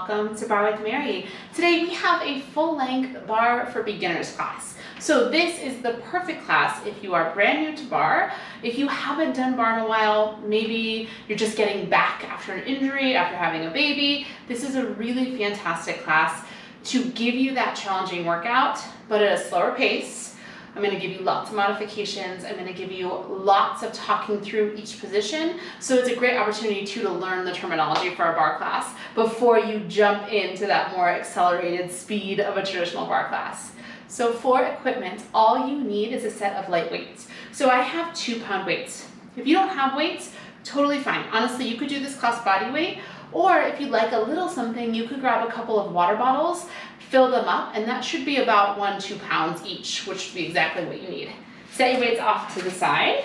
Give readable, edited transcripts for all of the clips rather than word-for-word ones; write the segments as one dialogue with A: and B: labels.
A: welcome to Barre with Mary. Today we have a full-length barre for beginners class. So this is the perfect class if you are brand new to barre. If you haven't done barre in a while, maybe you're just getting back after an injury, after having a baby, this is a really fantastic class to give you that challenging workout, but at a slower pace. I'm going to give you lots of modifications. I'm going to give you lots of talking through each position. So it's a great opportunity to learn the terminology for a barre class before you jump into that more accelerated speed of a traditional barre class. So for equipment, all you need is a set of light weights. So I have 2-pound weights. If you don't have weights, totally fine. Honestly, you could do this class body weight, or if you'd like a little something, you could grab a couple of water bottles, fill them up, and that should be about 1-2 pounds each, which should be exactly what you need. Set your weights off to the side,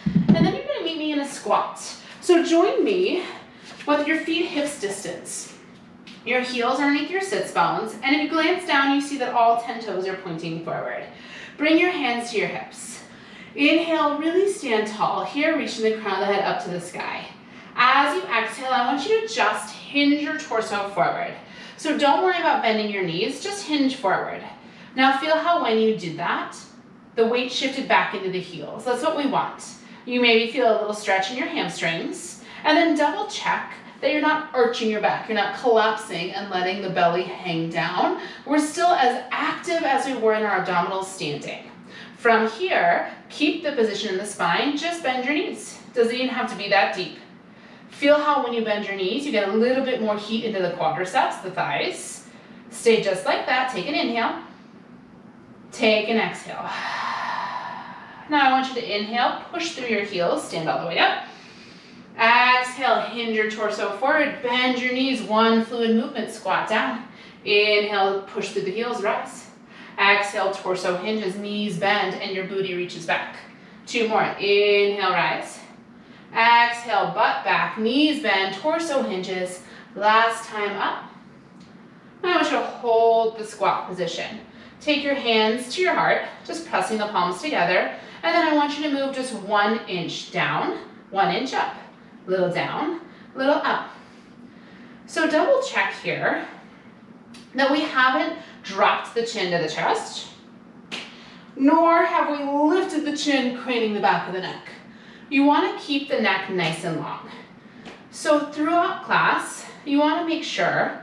A: and then you're gonna meet me in a squat. So join me with your feet hips distance. Your heels underneath your sits bones, and if you glance down, you see that all 10 toes are pointing forward. Bring your hands to your hips. Inhale, really stand tall. Here, reaching the crown of the head up to the sky. As you exhale, I want you to just hinge your torso forward. So don't worry about bending your knees, just hinge forward. Now feel how when you did that, the weight shifted back into the heels. That's what we want. You maybe feel a little stretch in your hamstrings, and then double check that you're not arching your back, you're not collapsing and letting the belly hang down. We're still as active as we were in our abdominals standing. From here, keep the position in the spine, just bend your knees. Doesn't even have to be that deep. Feel how when you bend your knees, you get a little bit more heat into the quadriceps, the thighs. Stay just like that. Take an inhale. Take an exhale. Now I want you to inhale, push through your heels, stand all the way up. Exhale, hinge your torso forward, bend your knees, one fluid movement, squat down. Inhale, push through the heels, rise. Exhale, torso hinges, knees bend, and your booty reaches back. 2 more. Inhale, rise. Exhale, butt back, knees bend, torso hinges. Last time up. Now I want you to hold the squat position. Take your hands to your heart, just pressing the palms together. And then I want you to move just 1 inch down, 1 inch up. Little down, little up. So double check here that we haven't dropped the chin to the chest, nor have we lifted the chin, craning the back of the neck. You want to keep the neck nice and long. So throughout class, you want to make sure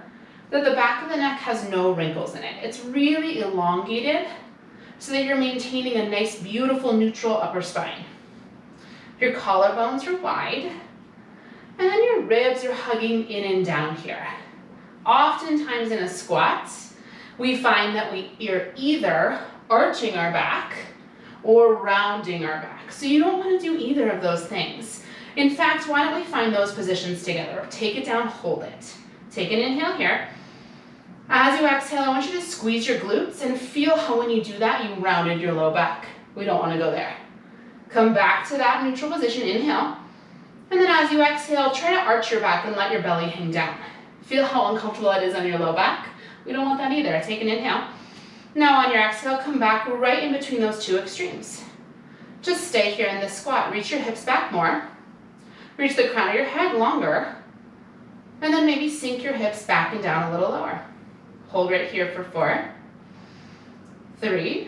A: that the back of the neck has no wrinkles in it. It's really elongated so that you're maintaining a nice, beautiful, neutral upper spine. Your collarbones are wide, and then your ribs are hugging in and down here. Oftentimes in a squat, we find that we are either arching our back or rounding our back. So you don't want to do either of those things. In fact, why don't we find those positions together? Take it down, hold it. Take an inhale here. As you exhale, I want you to squeeze your glutes and feel how when you do that, you rounded your low back. We don't want to go there. Come back to that neutral position, inhale. And then as you exhale, try to arch your back and let your belly hang down. Feel how uncomfortable it is on your low back. We don't want that either. Take an inhale. Now on your exhale, come back right in between those 2 extremes. Just stay here in this squat. Reach your hips back more. Reach the crown of your head longer. And then maybe sink your hips back and down a little lower. Hold right here for 4, 3,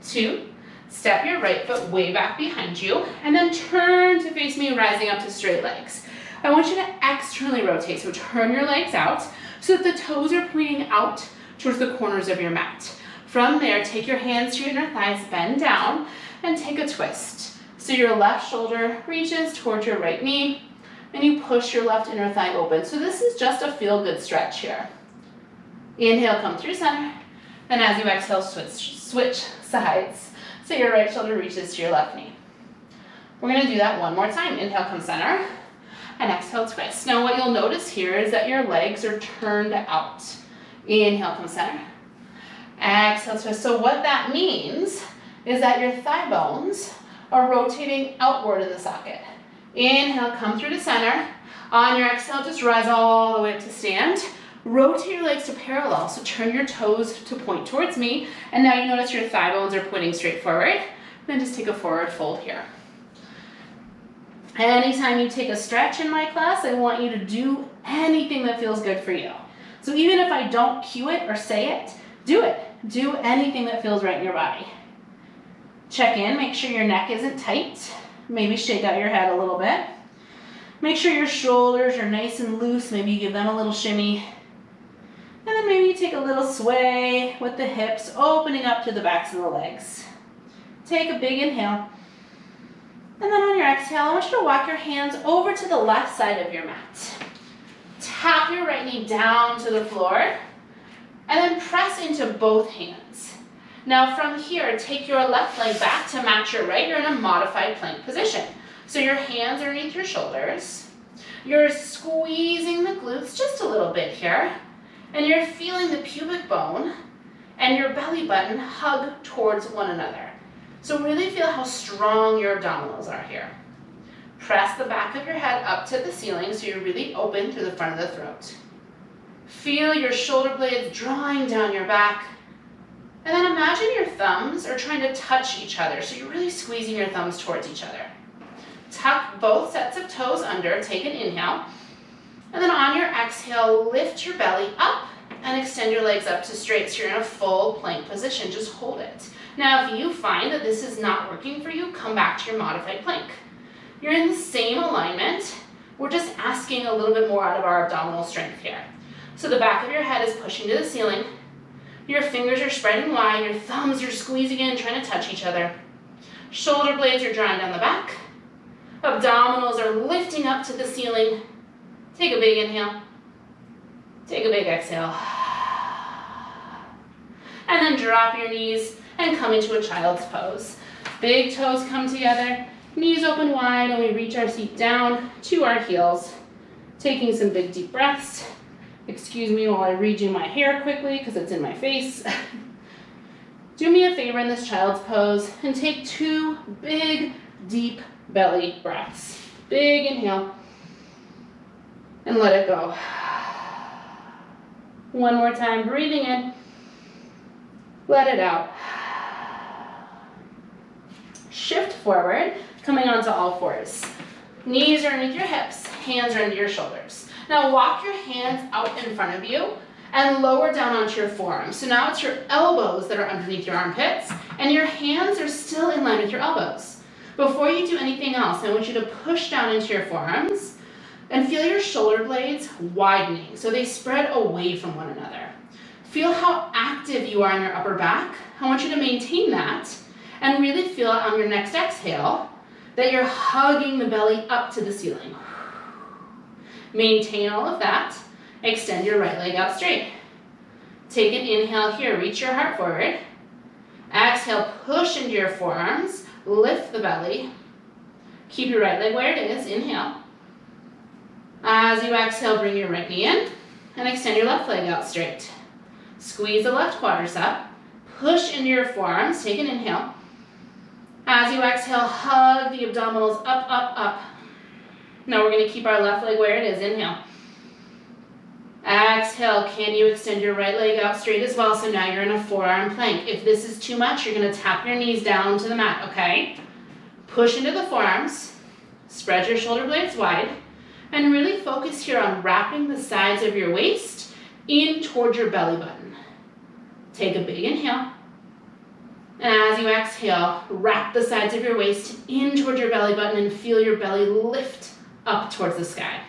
A: 2. Step your right foot way back behind you. And then turn to face me, rising up to straight legs. I want you to externally rotate. So turn your legs out so that the toes are pointing out towards the corners of your mat. From there, take your hands to your inner thighs, bend down, and take a twist. So your left shoulder reaches towards your right knee, and you push your left inner thigh open. So this is just a feel-good stretch here. Inhale, come through center, and as you exhale, switch sides. So your right shoulder reaches to your left knee. We're going to do that one more time. Inhale, come center, and exhale, twist. Now what you'll notice here is that your legs are turned out. Inhale, come center. Exhale, twist. So what that means is that your thigh bones are rotating outward in the socket. Inhale, come through to center. On your exhale, just rise all the way up to stand. Rotate your legs to parallel. So turn your toes to point towards me. And now you notice your thigh bones are pointing straight forward. Then just take a forward fold here. Anytime you take a stretch in my class, I want you to do anything that feels good for you. So even if I don't cue it or say it. Do anything that feels right in your body. Check in, make sure your neck isn't tight. Maybe shake out your head a little bit. Make sure your shoulders are nice and loose. Maybe you give them a little shimmy. And then maybe you take a little sway with the hips, opening up to the backs of the legs. Take a big inhale. And then on your exhale, I want you to walk your hands over to the left side of your mat. Tap your right knee down to the floor, and then press into both hands. Now from here, take your left leg back to match your right. You're in a modified plank position. So your hands are underneath your shoulders. You're squeezing the glutes just a little bit here, and you're feeling the pubic bone and your belly button hug towards one another. So really feel how strong your abdominals are here. Press the back of your head up to the ceiling so you're really open through the front of the throat. Feel your shoulder blades drawing down your back. And then imagine your thumbs are trying to touch each other. So you're really squeezing your thumbs towards each other. Tuck both sets of toes under, take an inhale. And then on your exhale, lift your belly up and extend your legs up to straight. So you're in a full plank position, just hold it. Now if you find that this is not working for you, come back to your modified plank. You're in the same alignment. We're just asking a little bit more out of our abdominal strength here. So the back of your head is pushing to the ceiling. Your fingers are spreading wide. Your thumbs are squeezing in, trying to touch each other. Shoulder blades are drawing down the back. Abdominals are lifting up to the ceiling. Take a big inhale. Take a big exhale. And then drop your knees and come into a child's pose. Big toes come together. Knees open wide, and we reach our seat down to our heels. Taking some big deep breaths. Excuse me while I redo my hair quickly because it's in my face. Do me a favor in this child's pose and take 2 big, deep belly breaths. Big inhale. And let it go. One more time, breathing in. Let it out. Shift forward, coming onto all fours. Knees are underneath your hips, hands are under your shoulders. Now walk your hands out in front of you and lower down onto your forearms. So now it's your elbows that are underneath your armpits and your hands are still in line with your elbows. Before you do anything else, I want you to push down into your forearms and feel your shoulder blades widening so they spread away from one another. Feel how active you are in your upper back. I want you to maintain that and really feel it on your next exhale that you're hugging the belly up to the ceiling. Maintain all of that. Extend your right leg out straight. Take an inhale here, reach your heart forward. Exhale, push into your forearms, lift the belly. Keep your right leg where it is, inhale. As you exhale, bring your right knee in and extend your left leg out straight. Squeeze the left quadricep, push into your forearms, take an inhale. As you exhale, hug the abdominals up, up, up. Now we're going to keep our left leg where it is, inhale. Exhale, can you extend your right leg out straight as well? So now you're in a forearm plank. If this is too much, you're going to tap your knees down to the mat, okay? Push into the forearms, spread your shoulder blades wide, and really focus here on wrapping the sides of your waist in towards your belly button. Take a big inhale. And as you exhale, wrap the sides of your waist in towards your belly button and feel your belly lift up towards the sky.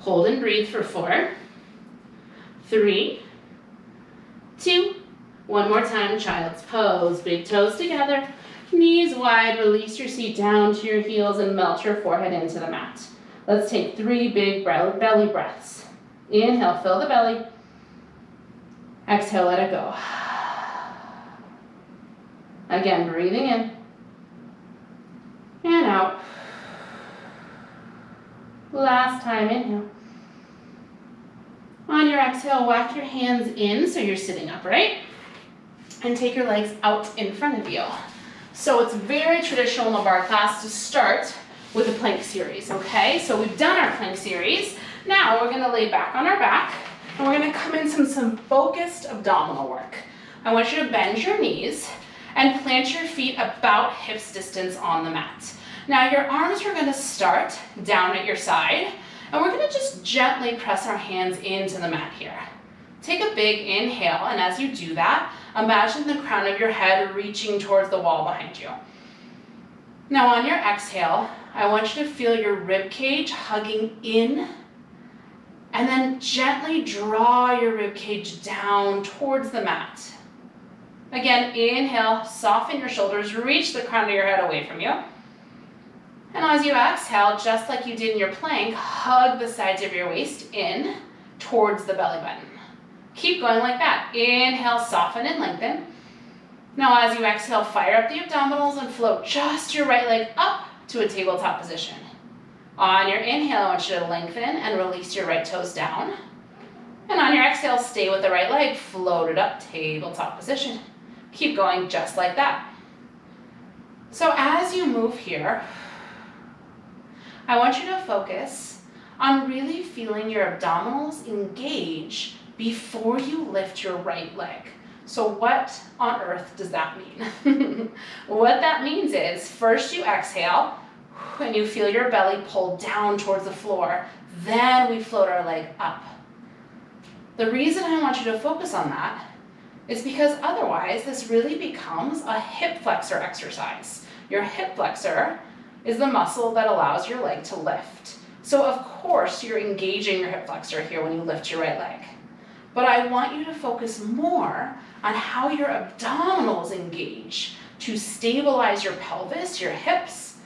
A: Hold and breathe for 4, 3, 2, one more time, child's pose. Big toes together, knees wide, release your seat down to your heels and melt your forehead into the mat. Let's take 3 big belly breaths. Inhale, fill the belly. Exhale, let it go. Again, breathing in and out. Last time, inhale. On your exhale, walk your hands in so you're sitting upright and take your legs out in front of you. So it's very traditional in the barre class to start with a plank series, okay? So we've done our plank series. Now we're gonna lay back on our back and we're gonna come into some focused abdominal work. I want you to bend your knees and plant your feet about hips distance on the mat. Now your arms are gonna start down at your side And we're gonna just gently press our hands into the mat here. Take a big inhale, and as you do that, imagine the crown of your head reaching towards the wall behind you. Now on your exhale, I want you to feel your rib cage hugging in, and then gently draw your rib cage down towards the mat. Again, inhale, soften your shoulders, reach the crown of your head away from you. And as you exhale, just like you did in your plank, hug the sides of your waist in towards the belly button. Keep going like that. Inhale, soften and lengthen. Now as you exhale, fire up the abdominals and float just your right leg up to a tabletop position. On your inhale, I want you to lengthen and release your right toes down. And on your exhale, stay with the right leg, float it up, tabletop position. Keep going just like that. So as you move here, I want you to focus on really feeling your abdominals engage before you lift your right leg. So what on earth does that mean? What that means is first you exhale and you feel your belly pull down towards the floor. Then we float our leg up. The reason I want you to focus on that is because otherwise this really becomes a hip flexor exercise. Your hip flexor is the muscle that allows your leg to lift. So of course you're engaging your hip flexor here when you lift your right leg. But I want you to focus more on how your abdominals engage to stabilize your pelvis, your hips,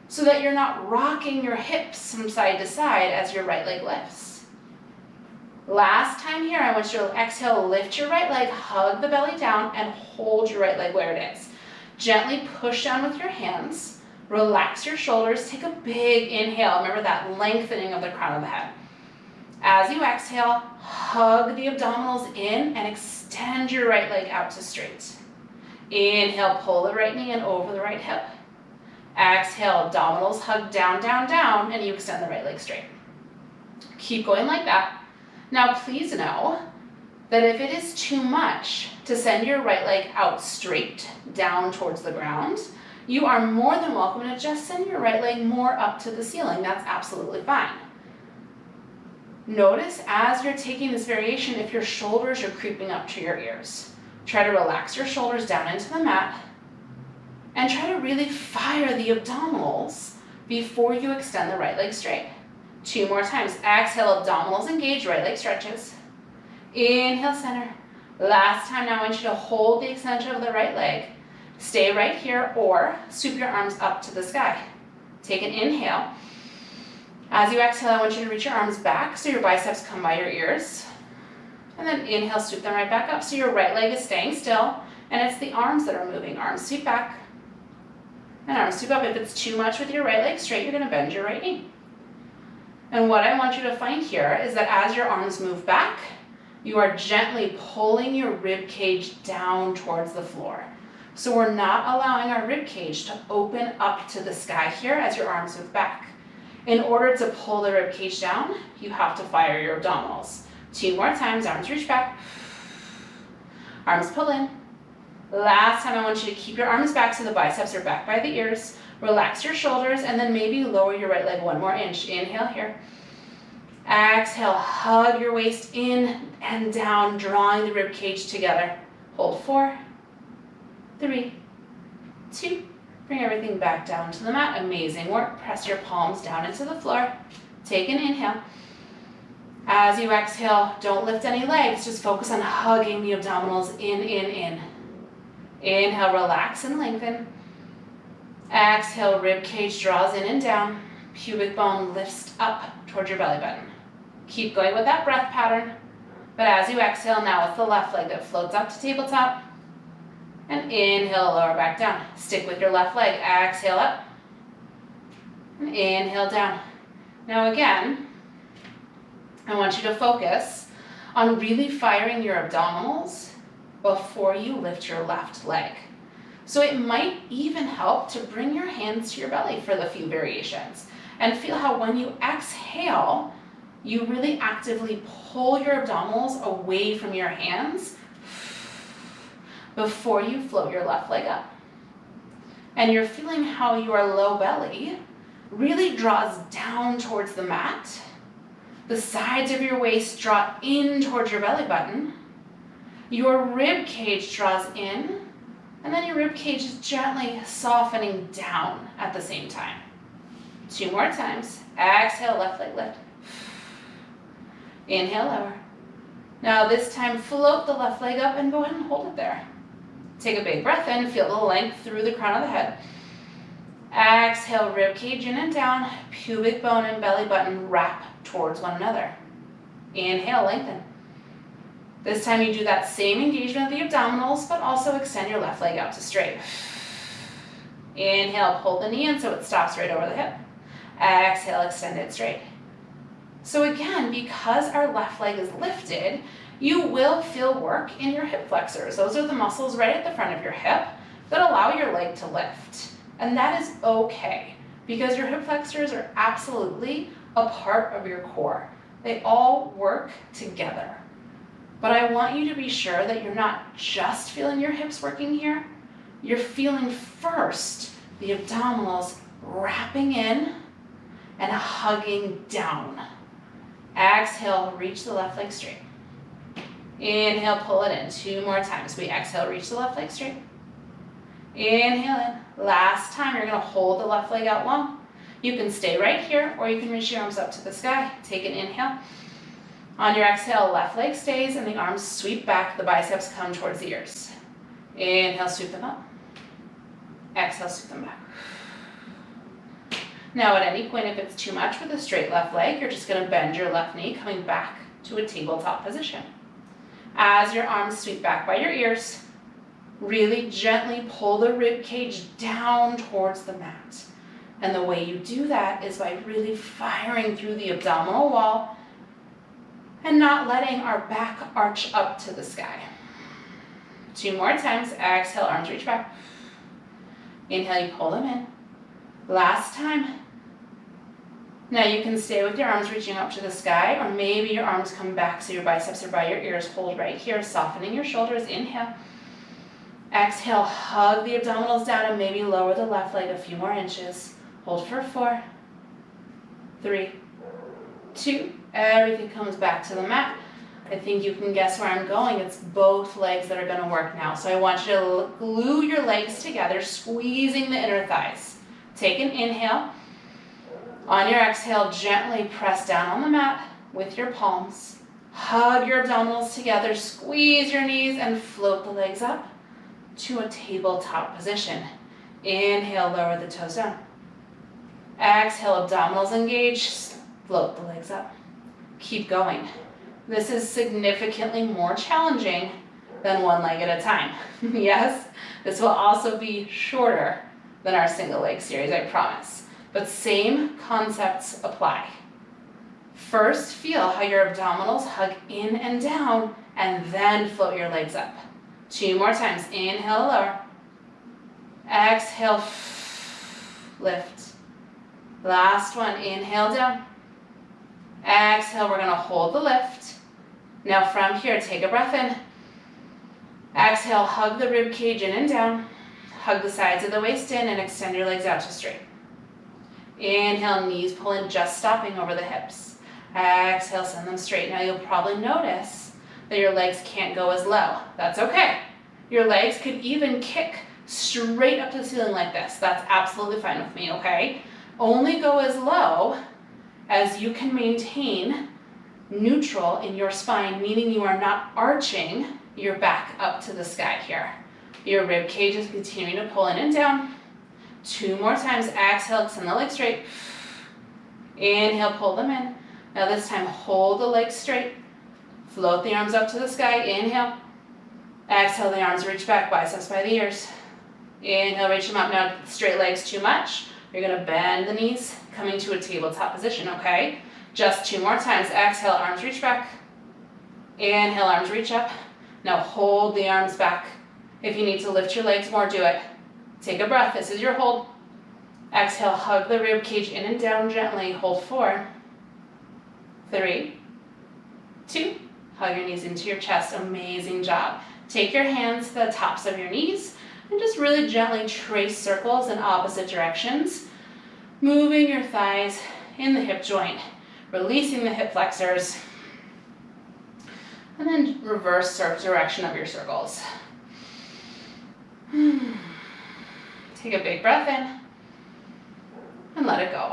A: so that you're not rocking your hips from side to side as your right leg lifts. Last time here, I want you to exhale, lift your right leg, hug the belly down, and hold your right leg where it is. Gently push down with your hands, relax your shoulders, take a big inhale. Remember that lengthening of the crown of the head. As you exhale, hug the abdominals in and extend your right leg out to straight. Inhale, pull the right knee in over the right hip. Exhale, abdominals hug down, down, down, and you extend the right leg straight. Keep going like that. Now please know that if it is too much to send your right leg out straight down towards the ground, you are more than welcome to just send your right leg more up to the ceiling. That's absolutely fine. Notice as you're taking this variation if your shoulders are creeping up to your ears. Try to relax your shoulders down into the mat and try to really fire the abdominals before you extend the right leg straight. 2 more times. Exhale, abdominals engage, right leg stretches. Inhale, center. Last time, now I want you to hold the extension of the right leg. Stay right here or swoop your arms up to the sky. Take an inhale. As you exhale, I want you to reach your arms back so your biceps come by your ears. And then inhale, swoop them right back up so your right leg is staying still and it's the arms that are moving. Arms sweep back and arms sweep up. If it's too much with your right leg straight, you're going to bend your right knee. And what I want you to find here is that as your arms move back, you are gently pulling your rib cage down towards the floor. So we're not allowing our rib cage to open up to the sky here as your arms move back. In order to pull the rib cage down, you have to fire your abdominals. 2 more times, arms reach back. Arms pull in. Last time, I want you to keep your arms back so the biceps are back by the ears. Relax your shoulders and then maybe lower your right leg 1 more inch. Inhale here. Exhale, hug your waist in and down, drawing the rib cage together. Hold 4, 3, 2. Bring everything back down to the mat. Amazing work. Press your palms down into the floor. Take an inhale. As you exhale, don't lift any legs. Just focus on hugging the abdominals in, in. Inhale, relax and lengthen. Exhale, rib cage draws in and down. Pubic bone lifts up towards your belly button. Keep going with that breath pattern. But as you exhale, now with the left leg that floats up to tabletop. And inhale, lower back down. Stick with your left leg. Exhale up. And inhale down. Now again, I want you to focus on really firing your abdominals before you lift your left leg. So it might even help to bring your hands to your belly for the few variations. And feel how when you exhale, you really actively pull your abdominals away from your hands before you float your left leg up. And you're feeling how your low belly really draws down towards the mat The sides of your waist draw in towards your belly button. Your rib cage draws in, and then your rib cage is gently softening down at the same time. 2 more times. Exhale, left leg lift. Inhale, lower. Now this time, float the left leg up and go ahead and hold it there. Take a big breath in, feel the length through the crown of the head. Exhale, rib cage in and down, pubic bone and belly button wrap towards one another. Inhale, lengthen. This time you do that same engagement of the abdominals, but also extend your left leg out to straight. Inhale, pull the knee in so it stops right over the hip. Exhale, extend it straight. So again, because our left leg is lifted, you will feel work in your hip flexors. Those are the muscles right at the front of your hip that allow your leg to lift. And that is okay, because your hip flexors are absolutely a part of your core. They all work together. But I want you to be sure that you're not just feeling your hips working here. You're feeling first the abdominals wrapping in and hugging down. Exhale, reach the left leg straight. Inhale, pull it in. 2 more times. We exhale, reach the left leg straight. Inhale in. Last time, you're going to hold the left leg out long. You can stay right here, or you can reach your arms up to the sky. Take an inhale. On your exhale, left leg stays and the arms sweep back. The biceps come towards the ears. Inhale, sweep them up. Exhale, sweep them back. Now at any point, if it's too much with a straight left leg, you're just going to bend your left knee, coming back to a tabletop position. As your arms sweep back by your ears, really gently pull the rib cage down towards the mat. And the way you do that is by really firing through the abdominal wall and not letting our back arch up to the sky. 2 more times. Exhale, arms reach back. Inhale, you pull them in. Last time. Now you can stay with your arms reaching up to the sky, or maybe your arms come back so your biceps are by your ears. Hold right here, softening your shoulders. Inhale. Exhale, hug the abdominals down and maybe lower the left leg a few more inches. Hold for 4, 3, 2. Everything comes back to the mat. I think you can guess where I'm going. It's both legs that are going to work now. So I want you to glue your legs together, squeezing the inner thighs. Take an inhale. On your exhale, gently press down on the mat with your palms. Hug your abdominals together, squeeze your knees, and float the legs up to a tabletop position. Inhale, lower the toes down. Exhale, abdominals engage, float the legs up. Keep going. This is significantly more challenging than one leg at a time. Yes, this will also be shorter than our single leg series, I promise. But same concepts apply. First, feel how your abdominals hug in and down, and then float your legs up. 2 more times. Inhale, lower. Exhale, lift. Last one. Inhale, down. Exhale, we're going to hold the lift. Now from here, take a breath in. Exhale, hug the rib cage in and down. Hug the sides of the waist in and extend your legs out to straight. Inhale, knees pull in, just stopping over the hips. Exhale, send them straight. Now you'll probably notice that your legs can't go as low. That's okay. Your legs could even kick straight up to the ceiling like this. That's absolutely fine with me, okay? Only go as low as you can maintain neutral in your spine, meaning you are not arching your back up to the sky here. Your rib cage is continuing to pull in and down. 2 more times. Exhale, extend the legs straight. Inhale, pull them in. Now this time, hold the legs straight. Float the arms up to the sky. Inhale. Exhale, the arms reach back, biceps by the ears. Inhale, reach them up. Now, straight legs too much. You're going to bend the knees, coming to a tabletop position, okay? Just 2 more times. Exhale, arms reach back. Inhale, arms reach up. Now hold the arms back. If you need to lift your legs more, do it. Take a breath. This is your hold. Exhale, hug the rib cage in and down gently. Hold 4, 3, 2. Hug your knees into your chest. Amazing job. Take your hands to the tops of your knees and just really gently trace circles in opposite directions, moving your thighs in the hip joint. releasing the hip flexors, and then reverse direction of your circles. Take a big breath in and let it go.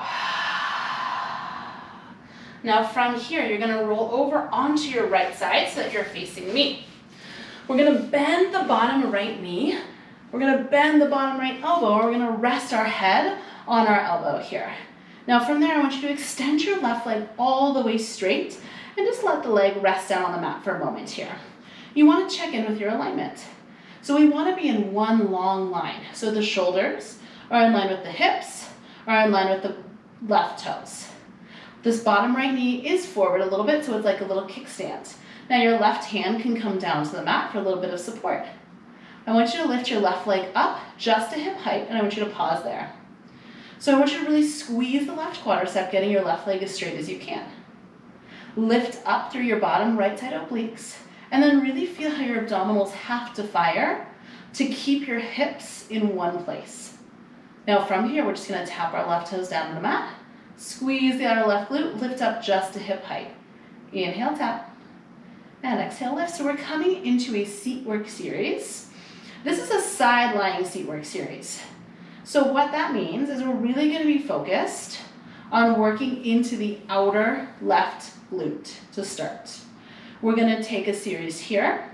A: Now from here, you're gonna roll over onto your right side so that you're facing me. We're gonna bend the bottom right knee. We're gonna bend the bottom right elbow, and we're gonna rest our head on our elbow here. Now from there, I want you to extend your left leg all the way straight and just let the leg rest down on the mat for a moment here. You wanna check in with your alignment. So we wanna be in one long line. So the shoulders are in line with the hips, are in line with the left toes. This bottom right knee is forward a little bit, so it's like a little kickstand. Now your left hand can come down to the mat for a little bit of support. I want you to lift your left leg up just to hip height, and I want you to pause there. So I want you to really squeeze the left quadricep, getting your left leg as straight as you can. Lift up through your bottom right side obliques, and then really feel how your abdominals have to fire to keep your hips in one place. Now from here, we're just gonna tap our left toes down on the mat, squeeze the outer left glute, lift up just to hip height. Inhale, tap, and exhale, lift. So we're coming into a seat work series. This is a side lying seat work series. So what that means is we're really gonna be focused on working into the outer left glute to start. We're gonna take a series here.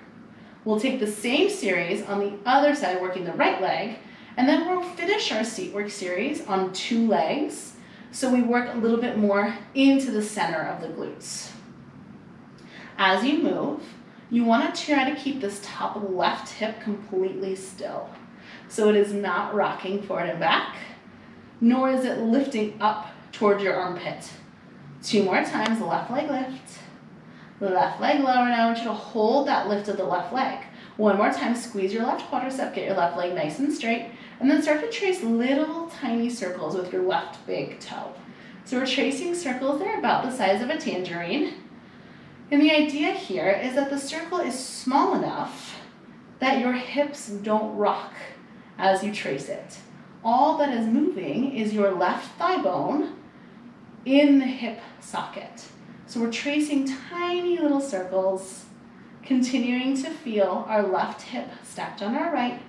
A: We'll take the same series on the other side, working the right leg, and then we'll finish our seat work series on 2 legs. So we work a little bit more into the center of the glutes. As you move, you want to try to keep this top left hip completely still. So it is not rocking forward and back, nor is it lifting up toward your armpit. 2 more times, left leg lift, left leg lower. Now I want you to hold that lift of the left leg. 1 more time, squeeze your left quadricep, get your left leg nice and straight, and then start to trace little tiny circles with your left big toe. So we're tracing circles that are about the size of a tangerine. And the idea here is that the circle is small enough that your hips don't rock as you trace it. All that is moving is your left thigh bone in the hip socket. So we're tracing tiny little circles, continuing to feel our left hip stacked on our right,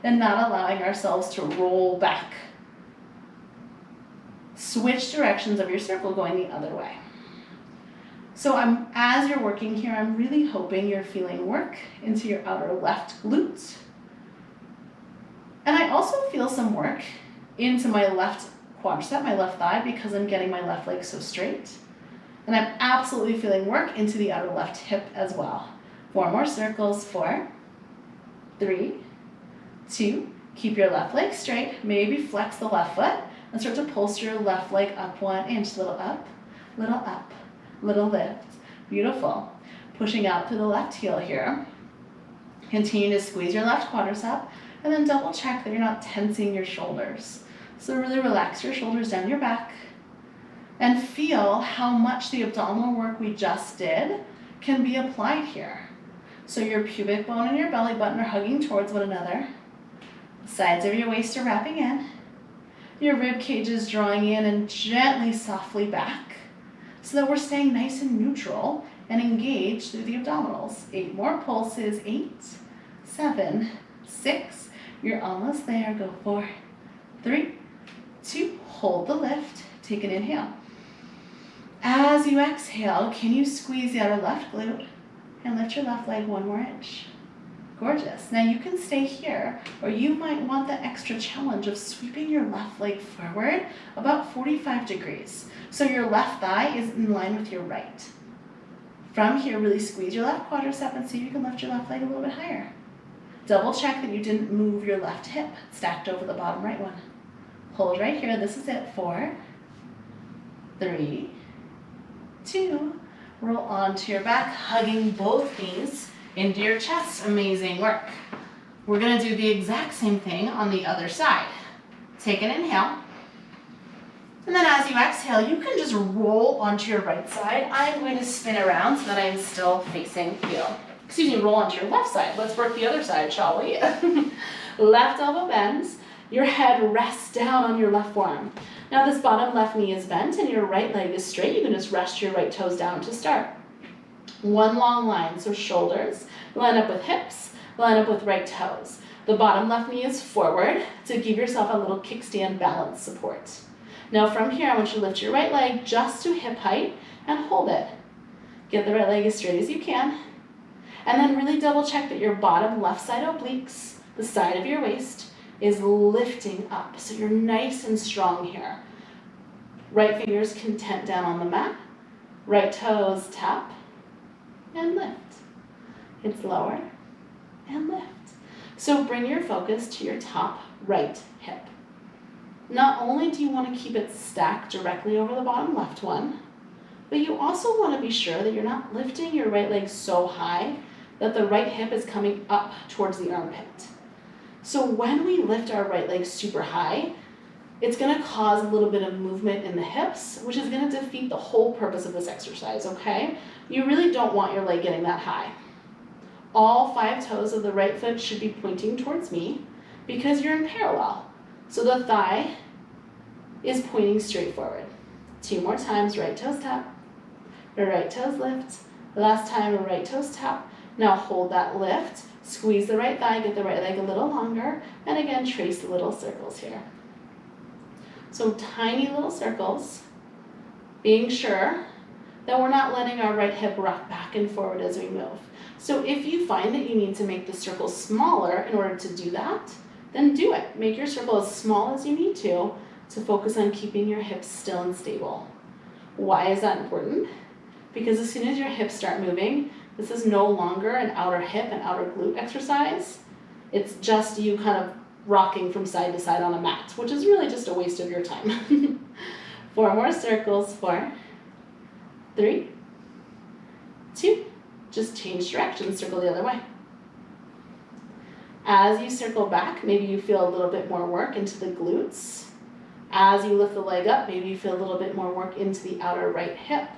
A: and not allowing ourselves to roll back. Switch directions of your circle going the other way. So as you're working here, I'm really hoping you're feeling work into your outer left glute. And I also feel some work into my left quadricep, my left thigh, because I'm getting my left leg so straight. And I'm absolutely feeling work into the outer left hip as well. 4 more circles, 4, 3, 2, keep your left leg straight, maybe flex the left foot, and start to pulse your left leg up 1 inch, little up, little lift. Beautiful. Pushing out to the left heel here. Continue to squeeze your left quadricep, and then double check that you're not tensing your shoulders. So really relax your shoulders down your back, and feel how much the abdominal work we just did can be applied here. So your pubic bone and your belly button are hugging towards one another. Sides of your waist are wrapping in. Your rib cage is drawing in and gently, softly back, so that we're staying nice and neutral and engaged through the abdominals. 8 more pulses, 8, 7, 6, you're almost there, go 4, 3, 2, hold the lift, take an inhale. As you exhale, can you squeeze the outer left glute and lift your left leg 1 more inch? Gorgeous. Now you can stay here, or you might want the extra challenge of sweeping your left leg forward about 45 degrees. So your left thigh is in line with your right. From here, really squeeze your left quadricep and see if you can lift your left leg a little bit higher. Double check that you didn't move your left hip stacked over the bottom right one. Hold right here. This is it. 4, 3, 2, roll onto your back, hugging both knees into your chest. Amazing work. We're going to do the exact same thing on the other side. Take an inhale. And then as you exhale, you can just roll onto your right side. I'm going to spin around so that I'm still facing you. Excuse me, roll onto your left side. Let's work the other side, shall we? Left elbow bends. Your head rests down on your left forearm. Now this bottom left knee is bent and your right leg is straight. You can just rest your right toes down to start. One long line, so shoulders line up with hips, line up with right toes. The bottom left knee is forward, so give yourself a little kickstand balance support. Now from here, I want you to lift your right leg just to hip height and hold it. Get the right leg as straight as you can. And then really double check that your bottom left side obliques, the side of your waist, is lifting up. So you're nice and strong here. Right fingers can tent down on the mat. Right toes tap and lift. It's lower and lift. So bring your focus to your top right hip. Not only do you want to keep it stacked directly over the bottom left one, but you also want to be sure that you're not lifting your right leg so high that the right hip is coming up towards the armpit. So when we lift our right leg super high, it's going to cause a little bit of movement in the hips, which is going to defeat the whole purpose of this exercise, okay? You really don't want your leg getting that high. All 5 toes of the right foot should be pointing towards me because you're in parallel. So the thigh is pointing straight forward. 2 more times, right toes tap, right toes lift. Last time, right toes tap. Now hold that lift, squeeze the right thigh, get the right leg a little longer, and again, trace little circles here. So tiny little circles, being sure that we're not letting our right hip rock back and forward as we move. So if you find that you need to make the circle smaller in order to do that, then do it. Make your circle as small as you need to focus on keeping your hips still and stable. Why is that important? Because as soon as your hips start moving, this is no longer an outer hip and outer glute exercise. It's just you kind of rocking from side to side on a mat, which is really just a waste of your time. 4 more circles. 4, 3, 2. Just change direction, circle the other way. As you circle back, maybe you feel a little bit more work into the glutes. As you lift the leg up, maybe you feel a little bit more work into the outer right hip.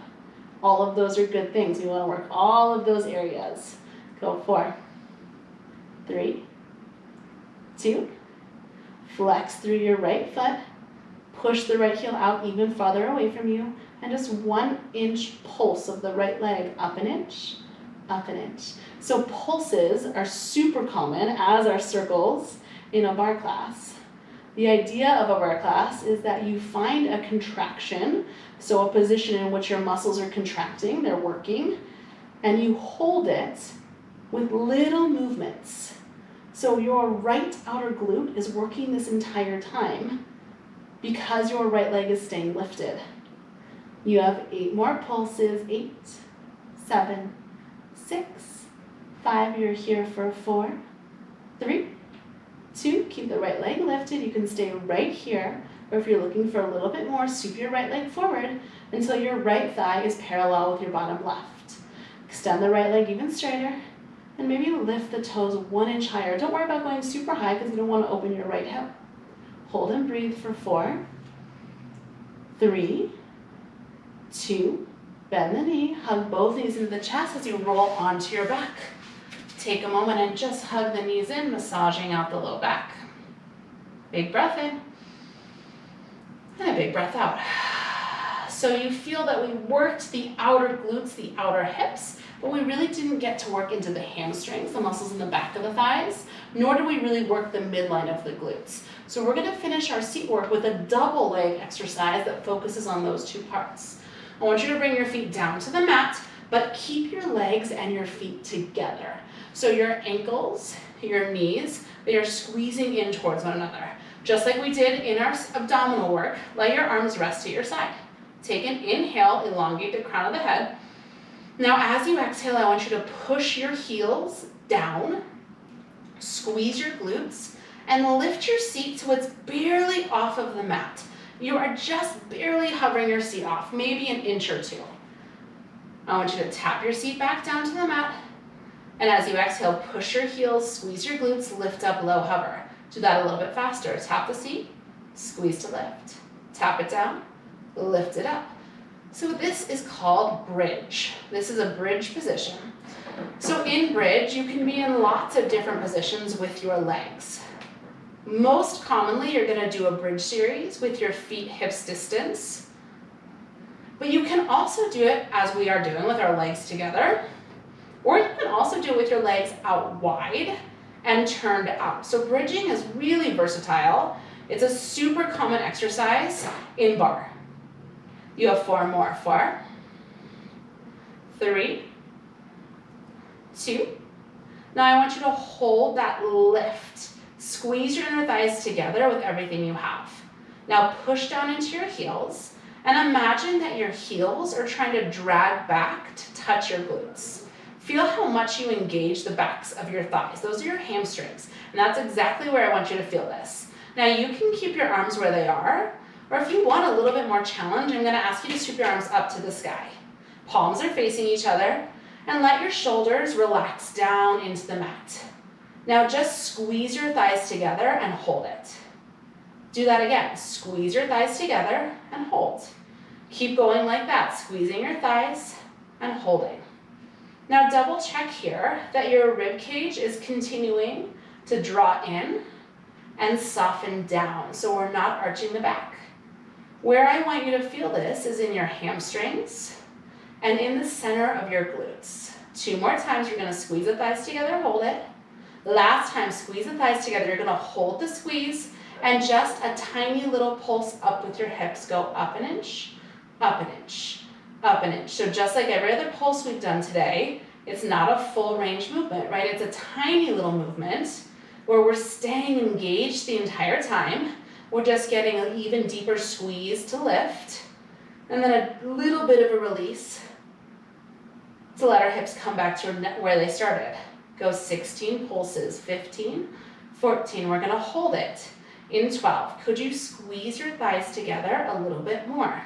A: All of those are good things. We want to work all of those areas. Go 4, 3, 2. Flex through your right foot. Push the right heel out even farther away from you. And just 1 inch pulse of the right leg up an inch, up an inch. So pulses are super common, as are circles, in a barre class. The idea of a barre class is that you find a contraction, so a position in which your muscles are contracting, they're working, and you hold it with little movements. So your right outer glute is working this entire time because your right leg is staying lifted. You have 8 more pulses. 8, 7, 6, 5. You're here for 4, 3, 2. Keep the right leg lifted. You can stay right here, or if you're looking for a little bit more, sweep your right leg forward until your right thigh is parallel with your bottom left. Extend the right leg even straighter, and maybe lift the toes 1 inch higher. Don't worry about going super high because you don't want to open your right hip. Hold and breathe for 4, 3, 2. Bend the knee, hug both knees into the chest as you roll onto your back. Take a moment and just hug the knees in, massaging out the low back. Big breath in, and a big breath out. So you feel that we worked the outer glutes, the outer hips, but we really didn't get to work into the hamstrings, the muscles in the back of the thighs, nor do we really work the midline of the glutes. So we're going to finish our seat work with a double leg exercise that focuses on those 2 parts. I want you to bring your feet down to the mat, but keep your legs and your feet together. So your ankles, your knees, they are squeezing in towards one another. Just like we did in our abdominal work, let your arms rest at your side. Take an inhale, elongate the crown of the head. Now as you exhale, I want you to push your heels down, squeeze your glutes, and lift your seat so it's barely off of the mat. You are just barely hovering your seat off, maybe an inch or 2. I want you to tap your seat back down to the mat, and as you exhale, push your heels, squeeze your glutes, lift up, low hover. Do that a little bit faster. Tap the seat, squeeze to lift. Tap it down, lift it up. So this is called bridge. This is a bridge position. So in bridge, you can be in lots of different positions with your legs. Most commonly, you're gonna do a bridge series with your feet hips distance. But you can also do it as we are doing with our legs together, or you can also do it with your legs out wide and turned out. So bridging is really versatile. It's a super common exercise in bar. You have 4 more. 4, 3, 2. Now I want you to hold that lift. Squeeze your inner thighs together with everything you have. Now push down into your heels and imagine that your heels are trying to drag back to touch your glutes. Feel how much you engage the backs of your thighs. Those are your hamstrings, and that's exactly where I want you to feel this. Now you can keep your arms where they are, or if you want a little bit more challenge, I'm gonna ask you to sweep your arms up to the sky. Palms are facing each other, and let your shoulders relax down into the mat. Now just squeeze your thighs together and hold it. Do that again. Squeeze your thighs together and hold. Keep going like that, squeezing your thighs and holding. Now double check here that your rib cage is continuing to draw in and soften down, so we're not arching the back. Where I want you to feel this is in your hamstrings and in the center of your glutes. 2 more times, you're gonna squeeze the thighs together, hold it. Last time, squeeze the thighs together, you're gonna hold the squeeze and just a tiny little pulse up with your hips. Go up an inch, up an inch, up an inch. So just like every other pulse we've done today, it's not a full range movement, right? It's a tiny little movement where we're staying engaged the entire time. We're just getting an even deeper squeeze to lift, and then a little bit of a release to let our hips come back to where they started. Go 16 pulses, 15, 14. We're gonna hold it. In 12, could you squeeze your thighs together a little bit more?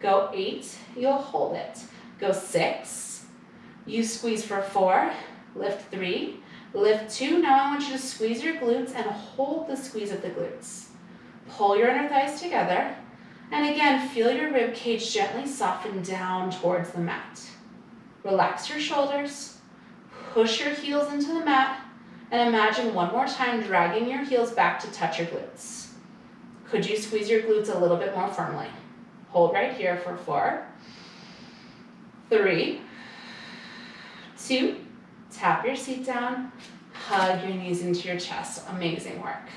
A: Go 8, you'll hold it. Go 6, you squeeze for 4, lift 3, lift 2. Now I want you to squeeze your glutes and hold the squeeze of the glutes. Pull your inner thighs together, and again, feel your rib cage gently soften down towards the mat. Relax your shoulders, push your heels into the mat, and imagine one more time dragging your heels back to touch your glutes. Could you squeeze your glutes a little bit more firmly? Hold right here for 4, 3, 2, tap your seat down, hug your knees into your chest. Amazing work.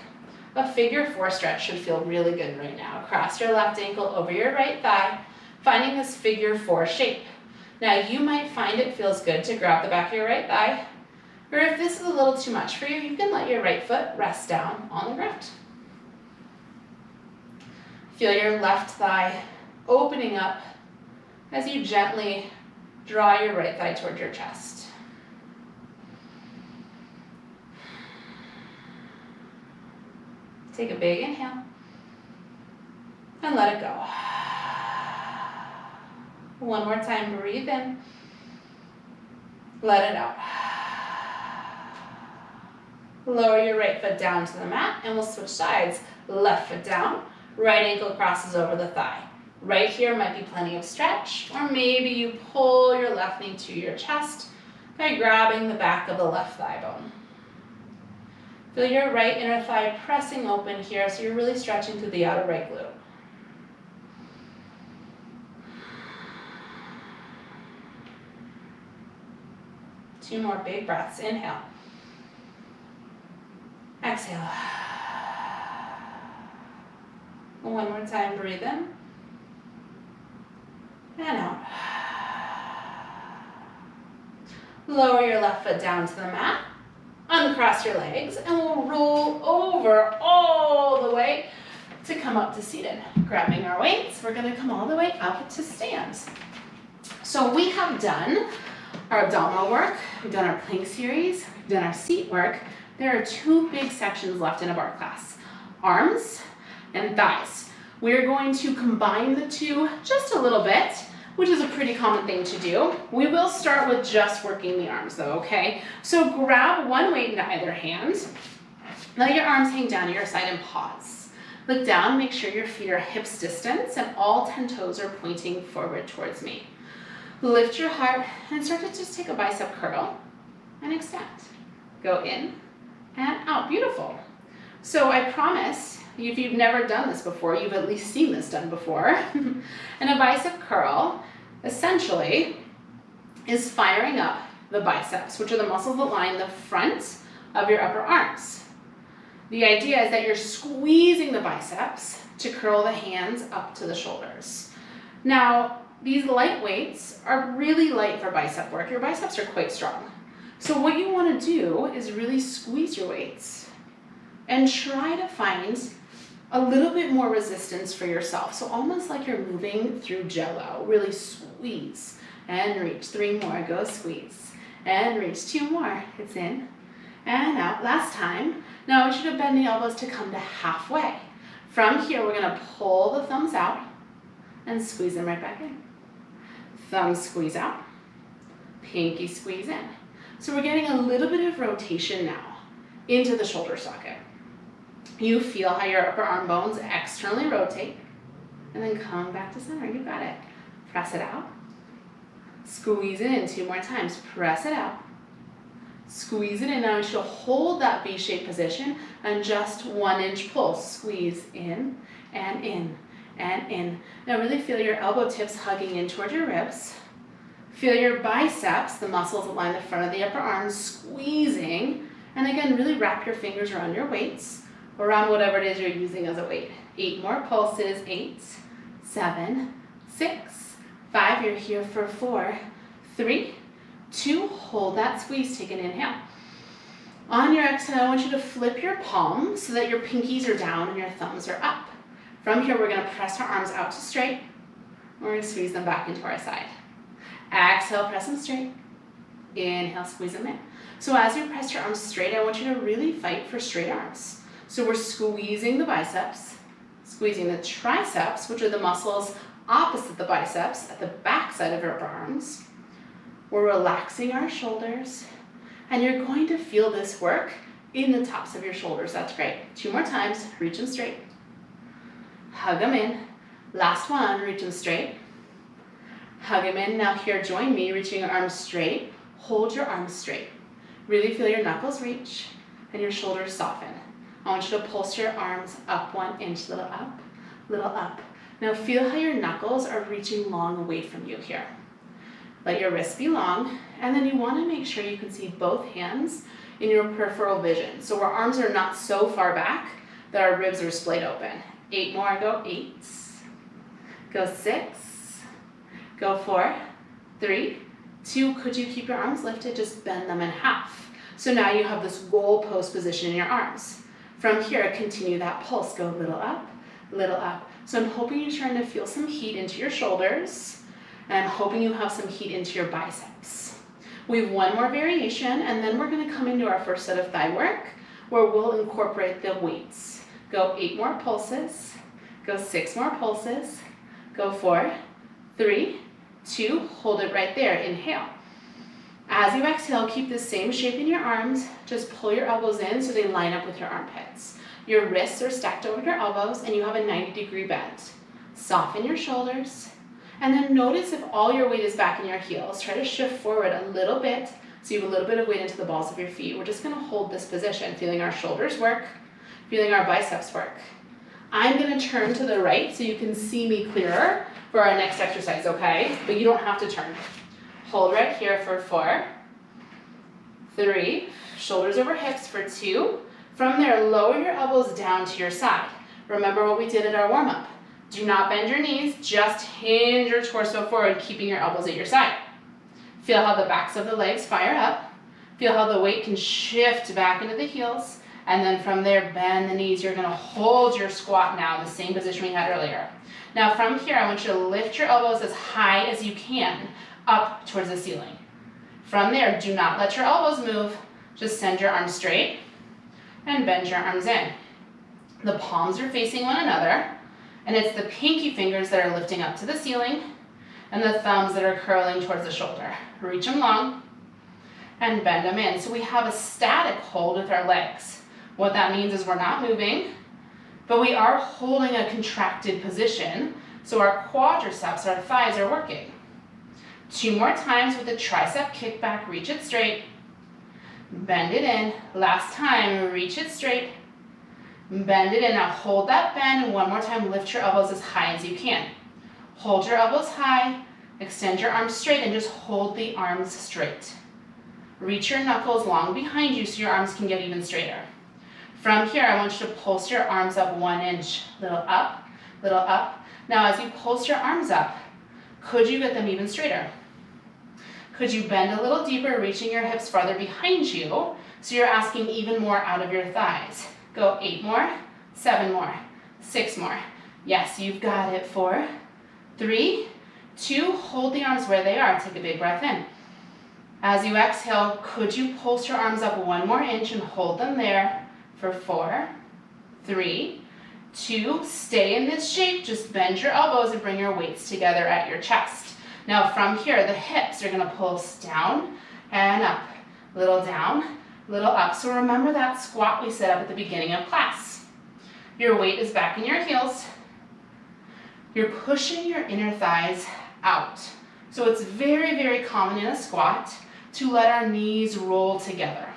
A: A figure 4 stretch should feel really good right now. Cross your left ankle over your right thigh, finding this figure 4 shape. Now you might find it feels good to grab the back of your right thigh, or if this is a little too much for you, you can let your right foot rest down on the ground. Feel your left thigh opening up as you gently draw your right thigh toward your chest. Take a big inhale and let it go. One more time, breathe in, let it out. Lower your right foot down to the mat and we'll switch sides. Left foot down, right ankle crosses over the thigh. Right here might be plenty of stretch, or maybe you pull your left knee to your chest by grabbing the back of the left thigh bone. Feel your right inner thigh pressing open here, so you're really stretching through the outer right glute. Two more big breaths. Inhale. Exhale. One more time, breathe in. And out. Lower your left foot down to the mat. Uncross your legs, and we'll roll over all the way to come up to seated. Grabbing our weights, we're gonna come all the way up to stand. So we have done our abdominal work, we've done our plank series, we've done our seat work. There are 2 big sections left in a bar class, arms and thighs. We're going to combine the 2 just a little bit, which is a pretty common thing to do. We will start with just working the arms though, okay? So grab one weight in either hand, let your arms hang down to your side and pause. Look down, make sure your feet are hips distance and all 10 toes are pointing forward towards me. Lift your heart and start to just take a bicep curl and extend. Go in and out, beautiful. So I promise, if you've never done this before, you've at least seen this done before. And a bicep curl, essentially, is firing up the biceps, which are the muscles that line the front of your upper arms. The idea is that you're squeezing the biceps to curl the hands up to the shoulders. Now, these light weights are really light for bicep work. Your biceps are quite strong. So what you want to do is really squeeze your weights and try to find a little bit more resistance for yourself. So almost like you're moving through Jell-O. Really squeeze and reach. 3 more, go squeeze. And reach, 2 more. It's in and out. Last time. Now I want you to bend the elbows to come to halfway. From here, we're gonna pull the thumbs out and squeeze them right back in. Thumb squeeze out, pinky squeeze in. So we're getting a little bit of rotation now into the shoulder socket. You feel how your upper arm bones externally rotate and then come back to center. You got it. Press it out. Squeeze it in 2 more times. Press it out. Squeeze it in. Now I want you to hold that V-shaped position and just 1 inch pull. Squeeze in and in and in. Now really feel your elbow tips hugging in toward your ribs. Feel your biceps, the muscles that line the front of the upper arms, squeezing. And again, really wrap your fingers around your weights, or around whatever it is you're using as a weight. 8 more pulses. 8, 7, 6, 5. You're here for 4, 3, 2. Hold that squeeze. Take an inhale. On your exhale, I want you to flip your palms so that your pinkies are down and your thumbs are up. From here, we're going to press our arms out to straight. We're going to squeeze them back into our side. Exhale, press them straight. Inhale, squeeze them in. So as you press your arms straight, I want you to really fight for straight arms. So we're squeezing the biceps, squeezing the triceps, which are the muscles opposite the biceps at the back side of your upper arms. We're relaxing our shoulders, and you're going to feel this work in the tops of your shoulders. That's great. 2 more times. Reach them straight. Hug them in. Last one. Reach them straight. Hug them in. Now here, join me, reaching your arms straight. Hold your arms straight. Really feel your knuckles reach and your shoulders soften. I want you to pulse your arms up 1 inch, little up, little up. Now feel how your knuckles are reaching long away from you here. Let your wrists be long, and then you want to make sure you can see both hands in your peripheral vision. So our arms are not so far back that our ribs are splayed open. 8 more, go 8, go 6, go 4, 3, 2. Could you keep your arms lifted? Just bend them in half. So now you have this goal post position in your arms. From here, continue that pulse. Go little up, little up. So I'm hoping you're trying to feel some heat into your shoulders, and I'm hoping you have some heat into your biceps. We have 1 more variation, and then we're going to come into our first set of thigh work, where we'll incorporate the weights. Go 8 more pulses, go 6 more pulses, go 4, 3, 2, hold it right there. Inhale. As you exhale, keep the same shape in your arms. Just pull your elbows in so they line up with your armpits. Your wrists are stacked over your elbows, and you have a 90-degree bend. Soften your shoulders, and then notice if all your weight is back in your heels. Try to shift forward a little bit so you have a little bit of weight into the balls of your feet. We're just going to hold this position, feeling our shoulders work, feeling our biceps work. I'm going to turn to the right so you can see me clearer for our next exercise, okay? But you don't have to turn. Hold right here for 4, 3, shoulders over hips for 2. From there, lower your elbows down to your side. Remember what we did at our warm-up. Do not bend your knees, just hinge your torso forward, keeping your elbows at your side. Feel how the backs of the legs fire up. Feel how the weight can shift back into the heels. And then from there, bend the knees. You're going to hold your squat now, the same position we had earlier. Now from here, I want you to lift your elbows as high as you can up towards the ceiling. From there, do not let your elbows move. Just send your arms straight and bend your arms in. The palms are facing one another, and it's the pinky fingers that are lifting up to the ceiling and the thumbs that are curling towards the shoulder. Reach them long and bend them in. So we have a static hold with our legs. What that means is we're not moving, but we are holding a contracted position, so our quadriceps, our thighs, are working. 2 more times with the tricep kickback. Reach it straight. Bend it in. Last time, reach it straight. Bend it in. Now hold that bend, and one more time, lift your elbows as high as you can. Hold your elbows high, extend your arms straight, and just hold the arms straight. Reach your knuckles long behind you so your arms can get even straighter. From here, I want you to pulse your arms up 1 inch. Little up, little up. Now as you pulse your arms up, could you get them even straighter? Could you bend a little deeper, reaching your hips farther behind you, so you're asking even more out of your thighs? Go 8 more, 7 more, 6 more. Yes, you've got it. 4, 3, 2, hold the arms where they are. Take a big breath in. As you exhale, could you pulse your arms up 1 more inch and hold them there for 4, 3, 2, stay in this shape. Just bend your elbows and bring your weights together at your chest. Now from here, the hips are gonna pulse down and up, little down, little up. So remember that squat we set up at the beginning of class. Your weight is back in your heels. You're pushing your inner thighs out. So it's very, very common in a squat to let our knees roll together.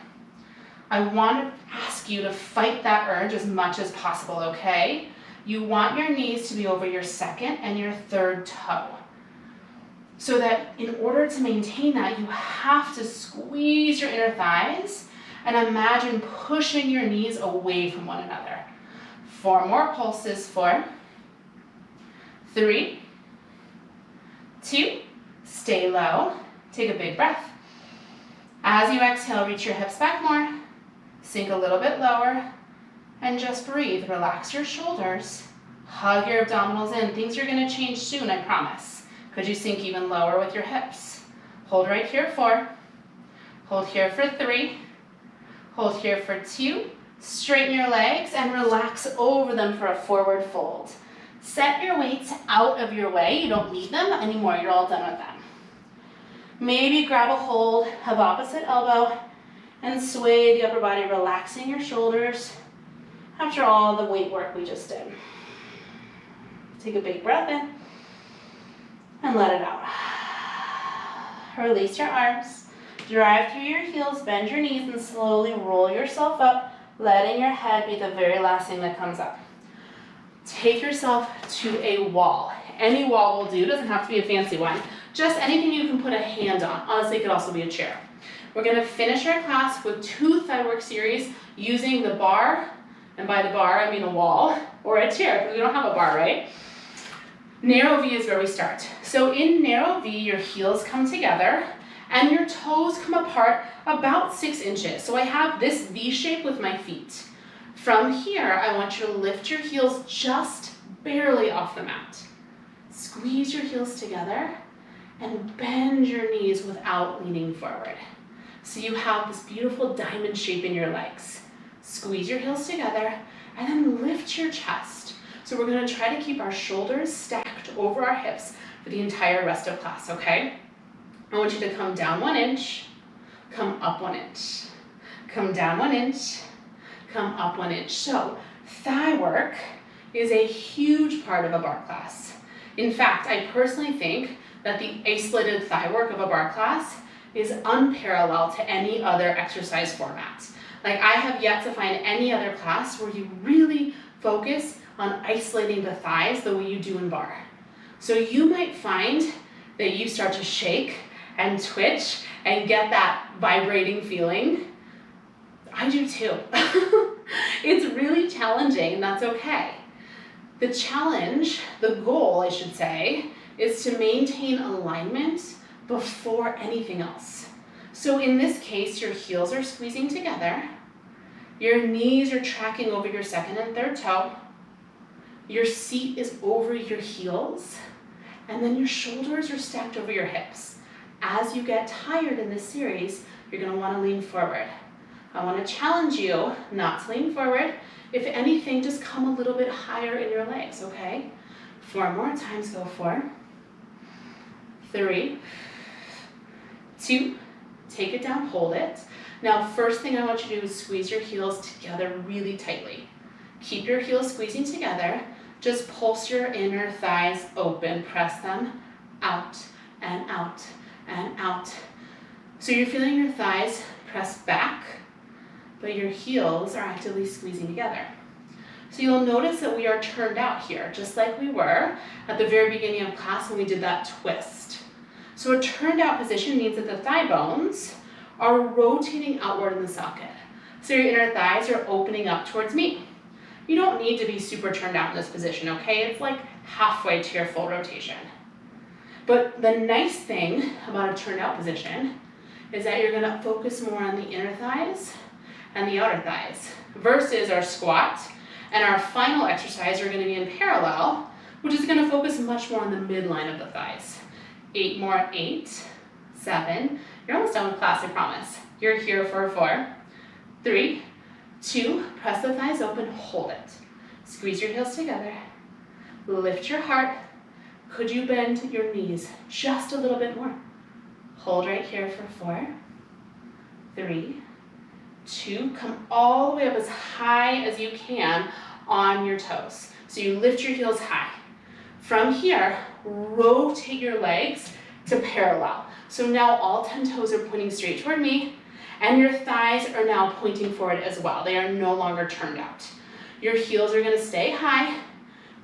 A: I want to ask you to fight that urge as much as possible, okay? You want your knees to be over your second and your third toe. So that in order to maintain that, you have to squeeze your inner thighs and imagine pushing your knees away from one another. 4 more pulses. 4, 3, 2, stay low. Take a big breath. As you exhale, reach your hips back more. Sink a little bit lower and just breathe. Relax your shoulders. Hug your abdominals in. Things are going to change soon, I promise. Could you sink even lower with your hips? Hold right here. 4. Hold here for 3. Hold here for 2. Straighten your legs and relax over them for a forward fold. Set your weights out of your way. You don't need them anymore. You're all done with them. Maybe grab a hold of opposite elbow and sway the upper body, relaxing your shoulders after all the weight work we just did. Take a big breath in and let it out. Release your arms. Drive through your heels, bend your knees, and slowly roll yourself up, letting your head be the very last thing that comes up. Take yourself to a wall. Any wall will do, doesn't have to be a fancy one. Just anything you can put a hand on. Honestly, it could also be a chair. We're gonna finish our class with 2 thigh work series using the bar, and by the bar, I mean a wall, or a chair, because we don't have a bar, right? Narrow V is where we start. So in narrow V, your heels come together, and your toes come apart about 6 inches. So I have this V shape with my feet. From here, I want you to lift your heels just barely off the mat. Squeeze your heels together and bend your knees without leaning forward. So you have this beautiful diamond shape in your legs. Squeeze your heels together and then lift your chest. So we're gonna try to keep our shoulders stacked over our hips for the entire rest of class, okay? I want you to come down 1 inch, come up 1 inch, come down 1 inch, come up 1 inch. So thigh work is a huge part of a bar class. In fact, I personally think that the isolated thigh work of a bar class is unparalleled to any other exercise format. Like, I have yet to find any other class where you really focus on isolating the thighs the way you do in bar. So you might find that you start to shake and twitch and get that vibrating feeling. I do too. It's really challenging, and that's okay. The challenge, the goal I should say, is to maintain alignment before anything else. So in this case, your heels are squeezing together, your knees are tracking over your second and third toe, your seat is over your heels, and then your shoulders are stacked over your hips. As you get tired in this series, you're going to want to lean forward. I want to challenge you not to lean forward. If anything, just come a little bit higher in your legs, okay? 4 more times. Go 4, 3, 2, take it down, hold it. Now, first thing I want you to do is squeeze your heels together really tightly. Keep your heels squeezing together. Just pulse your inner thighs open. Press them out and out and out. So you're feeling your thighs press back, but your heels are actively squeezing together. So you'll notice that we are turned out here, just like we were at the very beginning of class when we did that twist. So a turned out position means that the thigh bones are rotating outward in the socket. So your inner thighs are opening up towards me. You don't need to be super turned out in this position, okay? It's like halfway to your full rotation. But the nice thing about a turned out position is that you're gonna focus more on the inner thighs and the outer thighs versus our squat. And our final exercise are gonna be in parallel, which is gonna focus much more on the midline of the thighs. 8 more, 8, 7. You're almost done with class, I promise. You're here for 4, 3, 2, press the thighs open, hold it. Squeeze your heels together, lift your heart. Could you bend your knees just a little bit more? Hold right here for 4, 3, 2, come all the way up as high as you can on your toes. So you lift your heels high. From here, rotate your legs to parallel. So now all 10 toes are pointing straight toward me, and your thighs are now pointing forward as well. They are no longer turned out. Your heels are gonna stay high.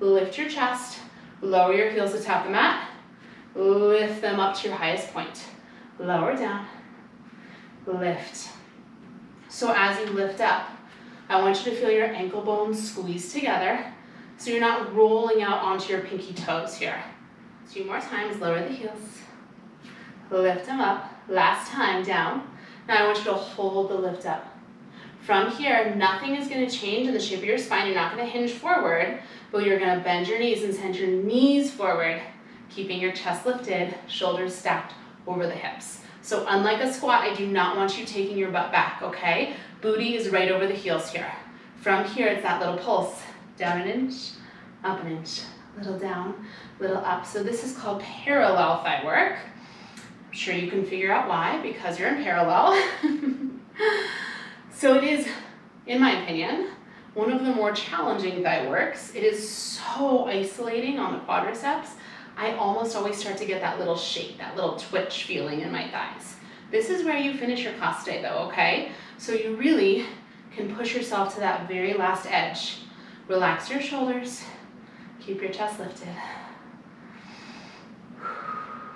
A: Lift your chest, lower your heels to tap the mat, lift them up to your highest point. Lower down, lift. So as you lift up, I want you to feel your ankle bones squeeze together so you're not rolling out onto your pinky toes here. 2 more times, lower the heels. Lift them up. Last time, down. Now I want you to hold the lift up. From here, nothing is going to change in the shape of your spine. You're not going to hinge forward, but you're going to bend your knees and send your knees forward, keeping your chest lifted, shoulders stacked over the hips. So unlike a squat, I do not want you taking your butt back, okay? Booty is right over the heels here. From here, it's that little pulse. Down an inch, up an inch, little down, little up. So this is called parallel thigh work. I'm sure you can figure out why, because you're in parallel. So it is, in my opinion, one of the more challenging thigh works. It is so isolating on the quadriceps. I almost always start to get that little shake, that little twitch feeling in my thighs. This is where you finish your class today though, okay? So you really can push yourself to that very last edge. Relax your shoulders, keep your chest lifted.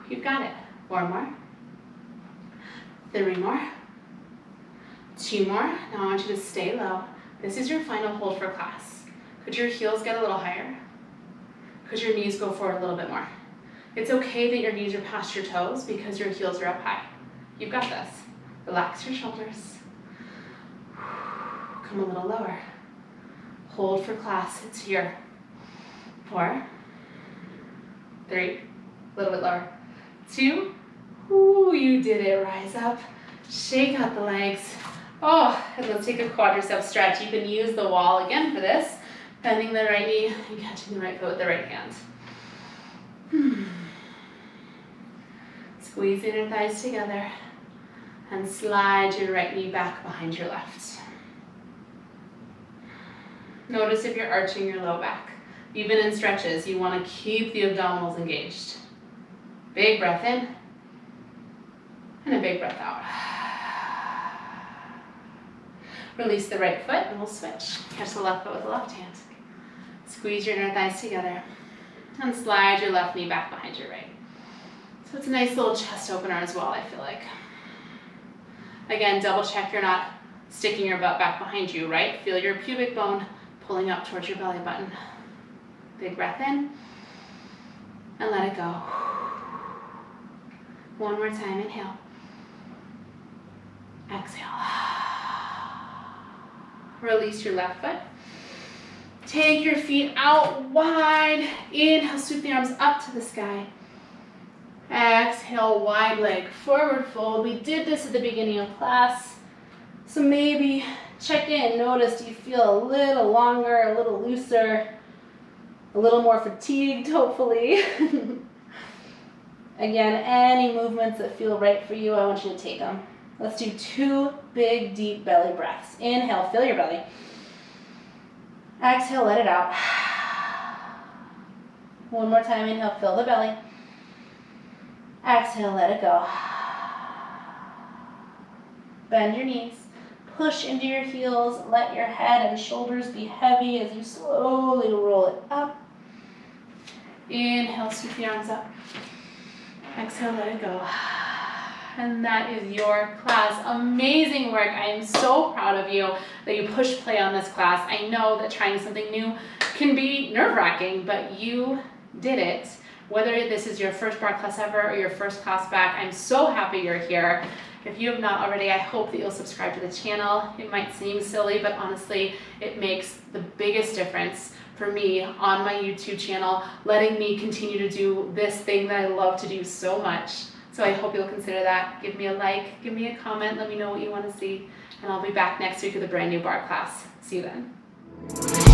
A: You've got it. 4 more, 3 more, 2 more. Now I want you to stay low. This is your final hold for class. Could your heels get a little higher? Could your knees go forward a little bit more? It's okay that your knees are past your toes because your heels are up high. You've got this. Relax your shoulders. Come a little lower. Hold for class, it's here. 4, 3, a little bit lower. 2, ooh, you did it, rise up. Shake out the legs. Oh, and let's take a quadricep stretch. You can use the wall again for this. Bending the right knee and catching the right foot with the right hand. Squeeze the inner thighs together and slide your right knee back behind your left. Notice if you're arching your low back. Even in stretches, you want to keep the abdominals engaged. Big breath in and a big breath out. Release the right foot and we'll switch. Catch the left foot with the left hand. Squeeze your inner thighs together and slide your left knee back behind your right. So it's a nice little chest opener as well, I feel like. Again, double check you're not sticking your butt back behind you, right? Feel your pubic bone pulling up towards your belly button. Big breath in and let it go. One more time, inhale. Exhale. Release your left foot. Take your feet out wide. Inhale, sweep the arms up to the sky. Exhale, wide leg, forward fold. We did this at the beginning of class. So maybe check in, notice, do you feel a little longer, a little looser, a little more fatigued, hopefully. Again, any movements that feel right for you, I want you to take them. Let's do 2 big, deep belly breaths. Inhale, fill your belly. Exhale, let it out. One more time, inhale, fill the belly. Exhale, let it go. Bend your knees. push into your heels. Let your head and shoulders be heavy as you slowly roll it up. Inhale, sweep the arms up. Exhale, let it go. And that is your class. Amazing work. I am so proud of you that you push play on this class. I know that trying something new can be nerve-wracking, but you did it. Whether this is your first bar class ever or your first class back, I'm so happy you're here. If you have not already, I hope that you'll subscribe to the channel. It might seem silly, but honestly, it makes the biggest difference for me on my YouTube channel, letting me continue to do this thing that I love to do so much. So I hope you'll consider that. Give me a like, give me a comment, let me know what you want to see, and I'll be back next week with a brand new bar class. See you then.